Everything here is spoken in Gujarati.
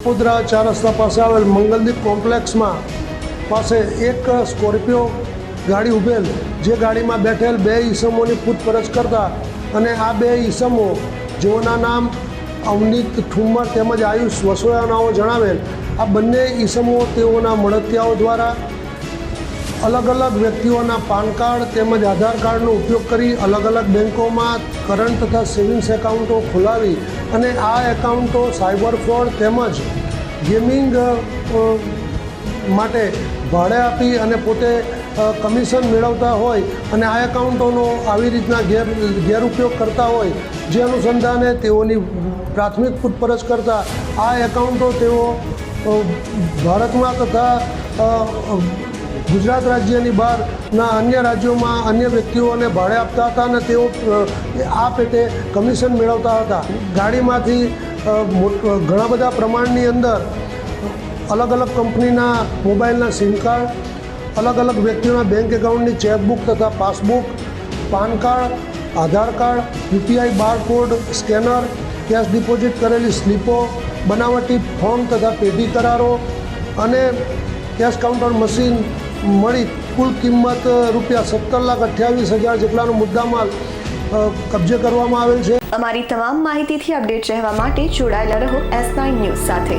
કપોદરા 4 રસ્તા પાસે આવેલ મંગલદીપ કોમ્પ્લેક્સમાં પાસે એક સ્કોર્પિયો ગાડી ઉભેલ, જે ગાડીમાં બેઠેલ 2 ઈસમોની પૂછપરછ કરતા અને આ 2 ઈસમો જેઓના નામ અવનીત ઠુમ્મર તેમજ આયુષ વસોયાનાઓ જણાવેલ, આ બંને ઈસમો તેઓના મળતિયાઓ દ્વારા અલગ અલગ વ્યક્તિઓના પાન કાર્ડ તેમજ આધાર કાર્ડનો ઉપયોગ કરી અલગ અલગ બેન્કોમાં કરંટ તથા સેવિંગ્સ એકાઉન્ટો ખોલાવી અને આ એકાઉન્ટો સાયબર ફ્રોડ તેમજ ગેમિંગ માટે ભાડે આપી અને પોતે કમિશન મેળવતા હોય અને આ એકાઉન્ટોનો આવી રીતના ગેરઉપયોગ કરતા હોય, જે અનુસંધાને તેઓની પ્રાથમિક પૂછપરછ કરતાં આ એકાઉન્ટો તેઓ ભારતમાં તથા ગુજરાત રાજ્યની બહારના અન્ય રાજ્યોમાં અન્ય વ્યક્તિઓને ભાડે આપતા હતા અને તેઓ આ પેટે કમિશન મેળવતા હતા. ગાડીમાંથી ઘણા બધા પ્રમાણની અંદર અલગ અલગ કંપનીના મોબાઈલના સિમ કાર્ડ, અલગ અલગ વ્યક્તિઓના બેંક એકાઉન્ટની ચેકબુક તથા passbook, PAN card, Aadhaar card, UPI barcode scanner, cash deposit કરેલી સ્લીપો, બનાવટી ફોર્મ તથા પેઢી કરારો અને કેશ કાઉન્ટર મશીન મળી કુલ કિંમત ₹17,28,000 જેટલાનો મુદ્દામાલ કબજે કરવામાં આવેલ છે. અમારી તમામ માહિતીથી અપડેટ રહેવા માટે જોડાયેલા રહો S9 ન્યૂઝ સાથે.